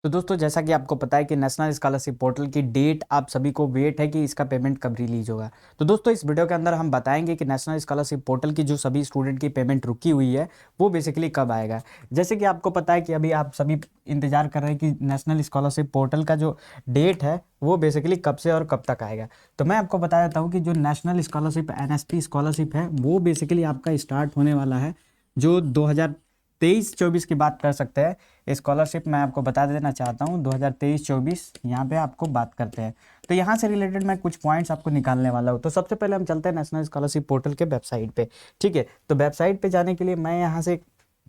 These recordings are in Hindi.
तो दोस्तों जैसा कि आपको पता है कि नेशनल स्कॉलरशिप पोर्टल की डेट आप सभी को वेट है कि इसका पेमेंट कब रिलीज होगा। तो दोस्तों इस वीडियो के अंदर हम बताएंगे कि नेशनल स्कॉलरशिप पोर्टल की जो सभी स्टूडेंट की पेमेंट रुकी हुई है वो बेसिकली कब आएगा। जैसे कि आपको पता है कि अभी आप सभी इंतजार कर रहे हैं कि नेशनल स्कॉलरशिप पोर्टल का जो डेट है वो बेसिकली कब से और कब तक आएगा। तो मैं आपको बता देता हूँ कि जो नेशनल स्कॉलरशिप NSP स्कॉलरशिप है वो बेसिकली आपका स्टार्ट होने वाला है जो 2023-24 की बात कर सकते हैं। स्कॉलरशिप मैं आपको बता देना चाहता हूँ 2023-24 यहाँ पे आपको बात करते हैं। तो यहाँ से रिलेटेड मैं कुछ पॉइंट्स आपको निकालने वाला हूँ। तो सबसे पहले हम चलते हैं नेशनल स्कॉलरशिप पोर्टल के वेबसाइट पे। ठीक है, तो वेबसाइट पे जाने के लिए मैं यहाँ से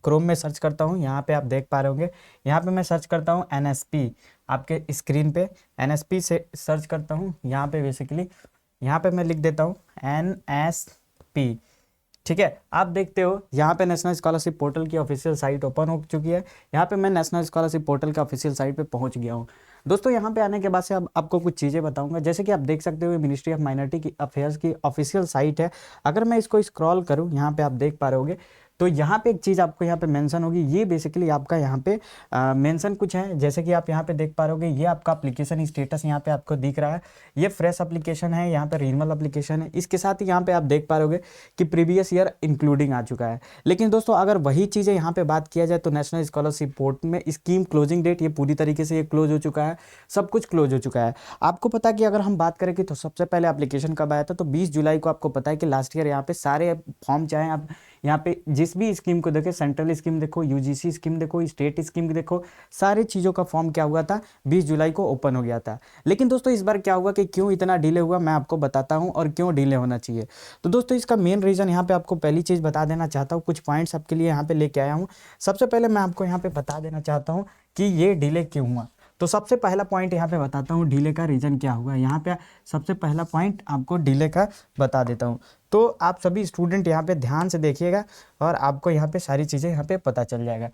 क्रोम में सर्च करता हूँ। यहाँ पे आप देख पा रहे होंगे, यहाँ पे मैं सर्च करता हूँ NSP। आपके स्क्रीन पे NSP से सर्च करता हूँ। यहाँ पे बेसिकली यहाँ पे मैं लिख देता हूँ NSP। ठीक है, आप देखते हो यहाँ पे नेशनल स्कॉलरशिप पोर्टल की ऑफिशियल साइट ओपन हो चुकी है। यहाँ पे मैं नेशनल स्कॉलरशिप पोर्टल का ऑफिशियल साइट पे पहुँच गया हूँ। दोस्तों यहाँ पे आने के बाद से अब आपको कुछ चीज़ें बताऊंगा। जैसे कि आप देख सकते हो मिनिस्ट्री ऑफ माइनॉरिटी की अफेयर्स की ऑफिशियल साइट है। अगर मैं इसको स्क्रॉल करूँ, यहाँ पे आप देख पा रहे होगे, तो यहाँ पे एक चीज़ आपको यहाँ पे मेंशन होगी। ये बेसिकली आपका यहाँ पे मेंशन कुछ है। जैसे कि आप यहाँ पे देख पा रहे होगे, ये आपका एप्लीकेशन स्टेटस यहाँ पे आपको दिख रहा है। ये फ्रेश एप्लीकेशन है, यहाँ पे रिन्यूअल एप्लीकेशन है। इसके साथ ही यहाँ पे आप देख पा रहे होगे कि प्रीवियस ईयर इंक्लूडिंग आ चुका है। लेकिन दोस्तों अगर वही चीज़ें यहाँ पे बात किया जाए तो नेशनल स्कॉलरशिप पोर्टल में स्कीम क्लोजिंग डेट ये पूरी तरीके से ये क्लोज हो चुका है। सब कुछ क्लोज हो चुका है। आपको पता है कि अगर हम बात करें कि तो सबसे पहले एप्लीकेशन कब आया था, तो 20 जुलाई को आपको पता है कि लास्ट ईयर यहाँ पे सारे फॉर्म चाहे आप यहाँ पे जिस भी स्कीम को देखें, सेंट्रल स्कीम देखो, UGC स्कीम देखो, स्टेट स्कीम देखो, सारी चीज़ों का फॉर्म क्या हुआ था, 20 जुलाई को ओपन हो गया था। लेकिन दोस्तों इस बार क्या हुआ कि क्यों इतना डिले हुआ, मैं आपको बताता हूँ और क्यों डिले होना चाहिए। तो दोस्तों इसका मेन रीज़न यहाँ पे आपको पहली चीज़ बता देना चाहता हूँ। कुछ पॉइंट्स आपके लिए यहाँ पे लेके आया हूँ। सबसे पहले मैं आपको यहाँ पे बता देना चाहता हूँ कि ये डिले क्यों हुआ। तो सबसे पहला पॉइंट यहाँ पे बताता हूँ डिले का रीज़न क्या हुआ। यहाँ पे सबसे पहला पॉइंट आपको डिले का बता देता हूँ। तो आप सभी स्टूडेंट यहाँ पे ध्यान से देखिएगा और आपको यहाँ पे सारी चीज़ें यहाँ पे पता चल जाएगा।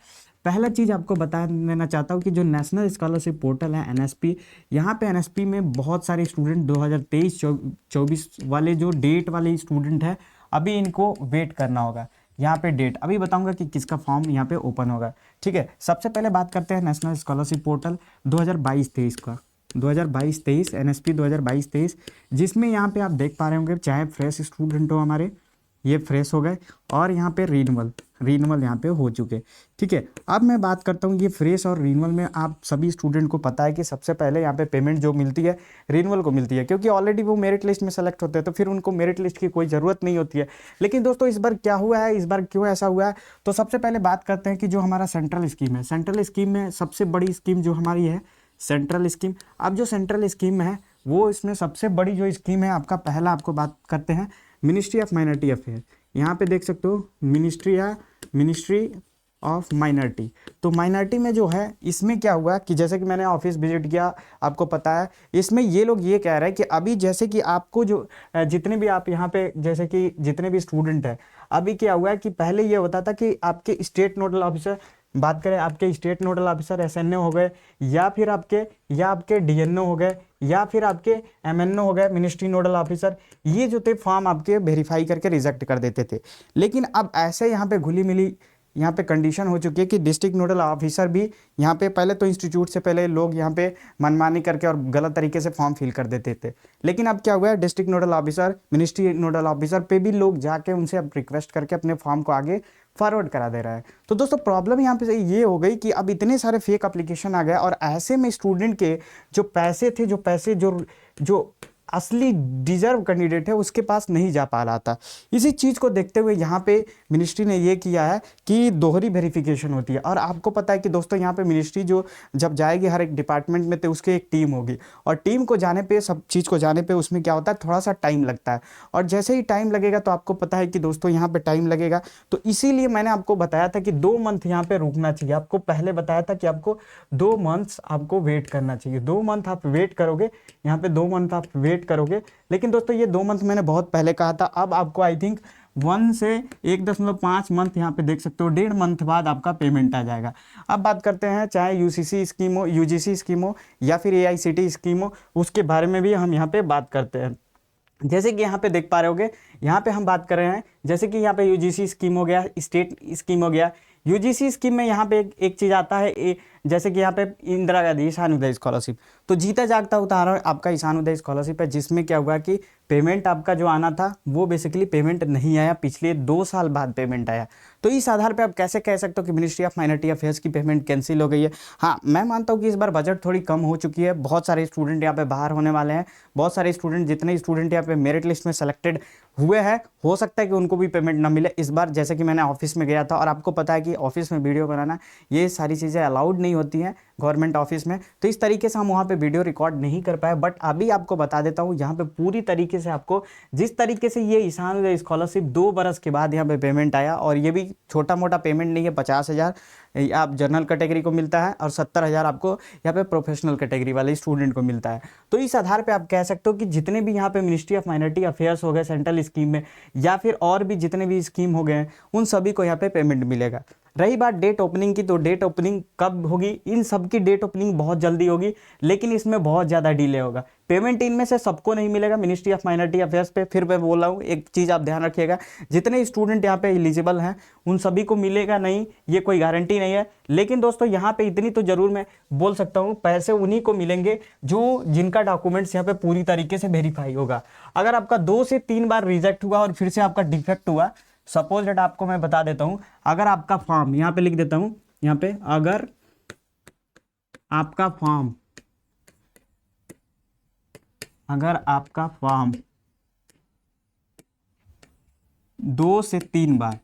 पहला चीज़ आपको बता देना चाहता हूँ कि जो नेशनल स्कॉलरशिप पोर्टल है NSP, यहाँ पे NSP में बहुत सारे स्टूडेंट 2023-24 वाले जो डेट वाले स्टूडेंट हैं, अभी इनको वेट करना होगा। यहाँ पे डेट अभी बताऊंगा कि किसका फॉर्म यहाँ पे ओपन होगा। ठीक है, सबसे पहले बात करते हैं नेशनल स्कॉलरशिप पोर्टल 2022-23 का। 2022-23 NSP 2022-23, जिसमें यहाँ पे आप देख पा रहे होंगे चाहे फ्रेश स्टूडेंट हो हमारे, ये फ्रेश हो गए, और यहाँ पे रिन्यूअल यहाँ पे हो चुके। ठीक है, अब मैं बात करता हूँ ये फ्रेश और रिन्यूअल में आप सभी स्टूडेंट को पता है कि सबसे पहले यहाँ पे पेमेंट जो मिलती है रिन्यूअल को मिलती है, क्योंकि ऑलरेडी वो मेरिट लिस्ट में सेलेक्ट होते हैं तो फिर उनको मेरिट लिस्ट की कोई ज़रूरत नहीं होती है। लेकिन दोस्तों इस बार क्या हुआ है, इस बार क्यों ऐसा हुआ है, तो सबसे पहले बात करते हैं कि जो हमारा सेंट्रल स्कीम है, सेंट्रल स्कीम में सबसे बड़ी स्कीम जो हमारी है सेंट्रल स्कीम। अब जो सेंट्रल स्कीम है वो इसमें सबसे बड़ी जो स्कीम है आपका, पहला आपको बात करते हैं मिनिस्ट्री ऑफ माइनॉरिटी अफेयर। यहाँ पे देख सकते हो मिनिस्ट्री ऑफ माइनॉरिटी। तो माइनॉरिटी में जो है इसमें क्या हुआ कि जैसे कि मैंने ऑफिस विजिट किया, आपको पता है इसमें ये लोग ये कह रहे हैं कि अभी जैसे कि आपको जो जितने भी आप यहाँ पे जैसे कि जितने भी स्टूडेंट हैं, अभी क्या हुआ है कि पहले ये होता था कि आपके स्टेट नोडल ऑफिसर, बात करें आपके स्टेट नोडल ऑफिसर SNO हो गए, या फिर आपके DNO हो गए, या फिर आपके MNO हो गए, मिनिस्ट्री नोडल ऑफिसर, ये जो थे फॉर्म आपके वेरीफाई करके रिजेक्ट कर देते थे। लेकिन अब ऐसे यहाँ पे घुली मिली यहाँ पे कंडीशन हो चुकी है कि डिस्ट्रिक्ट नोडल ऑफिसर भी यहाँ पे, पहले तो इंस्टीट्यूट से पहले लोग यहाँ पे मनमानी करके और गलत तरीके से फॉर्म फिल कर देते थे। लेकिन अब क्या हुआ है, district nodal officer, ministry nodal officer पे भी लोग जाके उनसे अब रिक्वेस्ट करके अपने फॉर्म को आगे फॉरवर्ड करा दे रहा है। तो दोस्तों प्रॉब्लम यहाँ पे ये हो गई कि अब इतने सारे फेक एप्लीकेशन आ गए और ऐसे में स्टूडेंट के जो पैसे थे, जो असली डिजर्व कैंडिडेट है उसके पास नहीं जा पा रहा था। इसी चीज़ को देखते हुए यहाँ पे मिनिस्ट्री ने ये किया है कि दोहरी वेरिफिकेशन होती है। और आपको पता है कि दोस्तों यहाँ पे मिनिस्ट्री जो जब जाएगी हर एक डिपार्टमेंट में तो उसकी एक टीम होगी, और टीम को जाने पे, सब चीज़ को जाने पे उसमें क्या होता है, थोड़ा सा टाइम लगता है। और जैसे ही टाइम लगेगा तो आपको पता है कि दोस्तों यहाँ पे टाइम लगेगा, तो इसीलिए मैंने आपको बताया था कि 2 मंथ यहाँ पे रुकना चाहिए। आपको पहले बताया था कि आपको 2 मंथ्स आपको वेट करना चाहिए। 2 मंथ आप वेट करोगे, यहाँ पे 2 मंथ आप वेट करोगे। लेकिन दोस्तों ये 2 मंथ मैंने बहुत पहले कहा था। अब आपको आई थिंक 1 से 1.5 मंथ यहाँ पे देख सकते हो, 1.5 मंथ बाद आपका पेमेंट आ जाएगा। अब बात करते हैं चाहे UCC स्कीम हो, UGC स्कीम हो, या फिर AICT स्कीम हो, उसके बारे में भी हम यहाँ पे बात करते हैं। जैसे कि यहाँ पे देख पा रहे होगे, यहाँ पे हम बात कर रहे हैं जैसे कि यहाँ पे UGC स्कीम हो गया, स्टेट स्कीम हो गया। UGC स्कीम में यहाँ पे एक चीज़ आता है, जैसे कि यहाँ पे इंदिरा गांधी ईशान उदय स्कॉलरशिप, तो जीता जागता उदाहरण आपका ईशान उदय स्कॉलरशिप है, जिसमें क्या हुआ कि पेमेंट आपका जो आना था वो बेसिकली पेमेंट नहीं आया, पिछले 2 साल बाद पेमेंट आया। तो इस आधार पे आप कैसे कह सकते हो कि मिनिस्ट्री ऑफ माइनॉरिटी अफेयर्स की पेमेंट कैंसिल हो गई है। हाँ, मैं मानता हूँ कि इस बार बजट थोड़ी कम हो चुकी है, बहुत सारे स्टूडेंट यहाँ पे बाहर होने वाले हैं, बहुत सारे स्टूडेंट, जितने स्टूडेंट यहाँ पे मेरिट लिस्ट में सेलेक्टेड हुए हैं, हो सकता है कि उनको भी पेमेंट ना मिले इस बार। जैसे कि मैंने ऑफिस में गया था, और आपको पता है कि ऑफिस में वीडियो बनाना ये सारी चीज़ें अलाउड नहीं होती हैं गवर्नमेंट ऑफिस में, तो इस तरीके से हम वहाँ पे वीडियो रिकॉर्ड नहीं कर पाए। बट अभी आपको बता देता हूँ यहाँ पे पूरी तरीके से आपको, जिस तरीके से ये ईशान उदय स्कॉलरशिप 2 बरस के बाद यहाँ पे पेमेंट आया, और ये भी छोटा मोटा पेमेंट नहीं है, 50,000 आप जनरल कैटेगरी को मिलता है और 70,000 आपको यहाँ पे प्रोफेशनल कैटेगरी वाले स्टूडेंट को मिलता है। तो इस आधार पे आप कह सकते हो कि जितने भी यहाँ पे मिनिस्ट्री ऑफ माइनॉरिटी अफेयर्स हो गए सेंट्रल स्कीम में, या फिर और भी जितने भी स्कीम हो गए हैं, उन सभी को यहाँ पे पेमेंट मिलेगा। रही बात डेट ओपनिंग की, तो डेट ओपनिंग कब होगी? इन सब की डेट ओपनिंग बहुत जल्दी होगी, लेकिन इसमें बहुत ज़्यादा डिले होगा। पेमेंट इनमें से सबको नहीं मिलेगा मिनिस्ट्री ऑफ माइनॉरिटी अफेयर्स पे। फिर मैं बोल रहा हूँ, एक चीज़ आप ध्यान रखिएगा, जितने स्टूडेंट यहाँ पे एलिजिबल हैं उन सभी को मिलेगा नहीं, ये कोई गारंटी नहीं है। लेकिन दोस्तों यहाँ पे इतनी तो जरूर मैं बोल सकता हूँ, पैसे उन्हीं को मिलेंगे जो जिनका डॉक्यूमेंट्स यहाँ पे पूरी तरीके से वेरीफाई होगा। अगर आपका 2 से 3 बार रिजेक्ट हुआ और फिर से आपका डिफेक्ट हुआ, सपोज डेट आपको मैं बता देता हूं, अगर आपका फॉर्म, यहाँ पे लिख देता हूं, यहाँ पे अगर आपका फॉर्म, अगर आपका फॉर्म 2 से 3 बार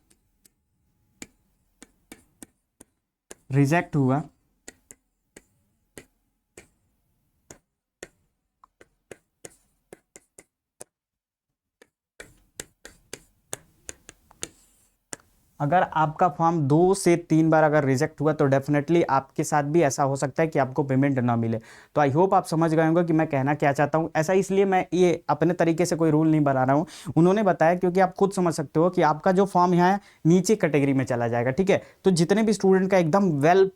रिजेक्ट हुआ, अगर आपका फॉर्म 2 से 3 बार अगर रिजेक्ट हुआ, तो डेफिनेटली आपके साथ भी ऐसा हो सकता है कि आपको पेमेंट ना मिले। तो आई होप आप समझ गए होंगे कि मैं कहना क्या चाहता हूँ। ऐसा इसलिए मैं ये अपने तरीके से कोई रूल नहीं बना रहा हूँ, उन्होंने बताया, क्योंकि आप खुद समझ सकते हो कि आपका जो फॉर्म यहाँ है नीचे कैटेगरी में चला जाएगा, ठीक है। तो जितने भी स्टूडेंट का एकदम वेल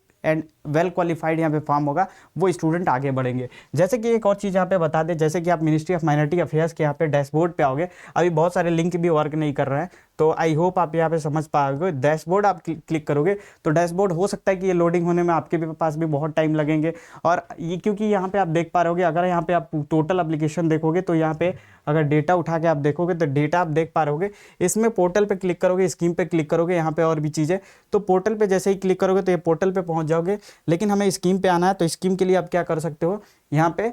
क्वालिफाइड यहाँ पे फॉर्म होगा, वो स्टूडेंट आगे बढ़ेंगे। जैसे कि एक और चीज़ यहाँ पे बता दें, जैसे कि आप मिनिस्ट्री ऑफ माइनॉरिटी अफेयर्स के यहाँ पे डैशबोर्ड पे आओगे, अभी बहुत सारे लिंक भी वर्क नहीं कर रहे हैं, तो आई होप आप यहाँ पे समझ पाओगे। डैशबोर्ड आप क्लिक करोगे तो डैशबोर्ड हो सकता है कि ये लोडिंग होने में आपके भी पास भी बहुत टाइम लगेंगे। और ये क्योंकि यहाँ पे आप देख पा रहे, अगर यहाँ पे आप टोटल एप्लीकेशन देखोगे, तो यहाँ पे अगर डेटा उठा के आप देखोगे, तो डेटा आप देख पा रहे, इसमें पोर्टल पे क्लिक करोगे, स्कीम पे क्लिक करोगे, यहाँ पे और भी चीज़ें, तो पोर्टल पे जैसे ही क्लिक करोगे तो ये पोर्टल पे पहुँच जाओगे। लेकिन हमें स्कीम पे आना है, तो स्कीम के लिए आप क्या कर सकते हो, यहाँ पे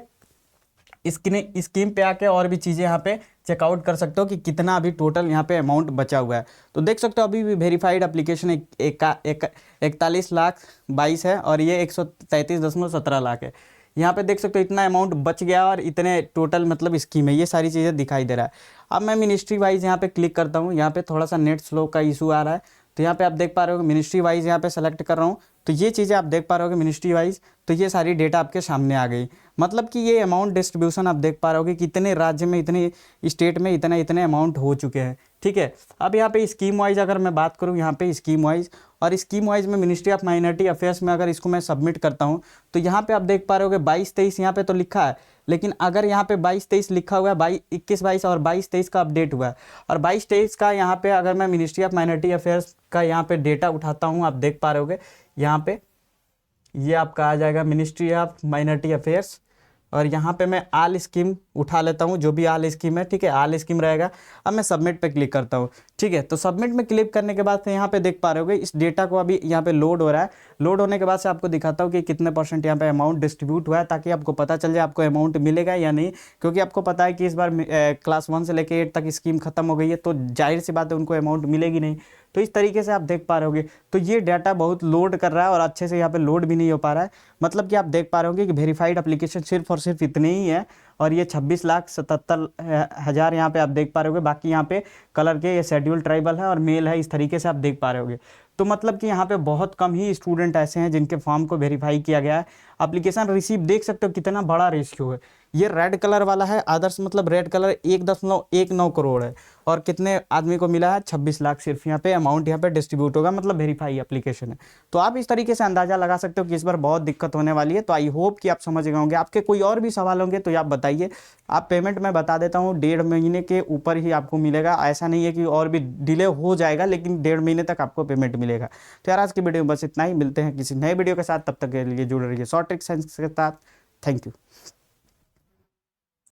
स्कीम पे आके और भी चीज़ें यहाँ पे चेकआउट कर सकते हो कि कितना अभी टोटल यहाँ पे अमाउंट बचा हुआ है। तो देख सकते हो अभी भी वेरीफाइड एप्लीकेशन 41,22,000 है, और ये 133.17 लाख है। यहाँ पे देख सकते हो इतना अमाउंट बच गया, और इतने टोटल मतलब स्कीम है, ये सारी चीज़ें दिखाई दे रहा है। अब मैं मिनिस्ट्री वाइज यहाँ पे क्लिक करता हूँ, यहाँ पे थोड़ा सा नेट स्लो का इशू आ रहा है, तो यहाँ पे आप देख पा रहे हो मिनिस्ट्री वाइज यहाँ पे सेलेक्ट कर रहा हूँ, तो ये चीज़ें आप देख पा रहे हो मिनिस्ट्री वाइज, तो ये सारी डेटा आपके सामने आ गई। मतलब कि ये अमाउंट डिस्ट्रीब्यूशन आप देख पा रहे हो कि इतने राज्य में, इतने स्टेट में इतने अमाउंट हो चुके हैं, ठीक है। अब यहाँ पे स्कीम वाइज अगर मैं बात करूँ, यहाँ पे स्कीम वाइज, और स्कीम वाइज में मिनिस्ट्री ऑफ माइनॉरिटी अफेयर्स में अगर इसको मैं सबमिट करता हूँ, तो यहाँ पे आप देख पा रहे हो 22-23 यहाँ पे तो लिखा है, लेकिन अगर यहाँ पे 22-23 लिखा हुआ है, 21-22 और 22-23 का अपडेट हुआ है, और 22-23 का यहाँ पे अगर मैं मिनिस्ट्री ऑफ माइनॉरिटी अफेयर्स का यहाँ पे डेटा उठाता हूँ, आप देख पा रहे होगे यहाँ पे ये आपका आ जाएगा मिनिस्ट्री ऑफ माइनॉरिटी अफेयर्स, और यहाँ पे मैं आल स्कीम उठा लेता हूँ, जो भी आल स्कीम है, ठीक है, आल स्कीम रहेगा। अब मैं सबमिट पे क्लिक करता हूँ, ठीक है। तो सबमिट में क्लिक करने के बाद से यहाँ पे देख पा रहे होगे इस डेटा को अभी यहाँ पे लोड हो रहा है। लोड होने के बाद से आपको दिखाता हूँ कि कितने % यहाँ पे अमाउंट डिस्ट्रीब्यूट हुआ है, ताकि आपको पता चल जाए आपको अमाउंट मिलेगा या नहीं। क्योंकि आपको पता है कि इस बार क्लास 1 से लेकर 8 तक स्कीम खत्म हो गई है, तो जाहिर सी बात है उनको अमाउंट मिलेगी नहीं। तो इस तरीके से आप देख पा रहे होगे, तो ये डाटा बहुत लोड कर रहा है, और अच्छे से यहाँ पे लोड भी नहीं हो पा रहा है। मतलब कि आप देख पा रहे होगे कि वेरीफाइड एप्लीकेशन सिर्फ और सिर्फ इतने ही है, और ये 26,77,000 यहाँ पे आप देख पा रहे होगे। बाकी यहाँ पे कलर के ये शेड्यूल ट्राइबल है और मेल है, इस तरीके से आप देख पा रहे होगे। तो मतलब कि यहाँ पे बहुत कम ही स्टूडेंट ऐसे हैं जिनके फॉर्म को वेरीफाई किया गया है। एप्लीकेशन रिसीव देख सकते हो कितना बड़ा रेशियो है, ये रेड कलर वाला है आदर्श, मतलब रेड कलर 1.19 करोड़ है, और कितने आदमी को मिला है 26 लाख सिर्फ यहाँ पे अमाउंट यहाँ पे डिस्ट्रीब्यूट होगा, मतलब वेरीफाई एप्लीकेशन है। तो आप इस तरीके से अंदाजा लगा सकते हो कि इस बार बहुत दिक्कत होने वाली है। तो आई होप कि आप समझ गए होंगे। आपके कोई और भी सवाल होंगे तो आप बताइए। आप पेमेंट मैं बता देता हूँ 1.5 महीने के ऊपर ही आपको मिलेगा, ऐसा नहीं है कि और भी डिले हो जाएगा, लेकिन 1.5 महीने तक आपको पेमेंट मिलेगा। तो यार आज की वीडियो में बस इतना ही, मिलते हैं किसी नए वीडियो के साथ, तब तक के लिए जुड़े रहिए शॉर्ट ट्रिक साइंस के साथ। Thank you.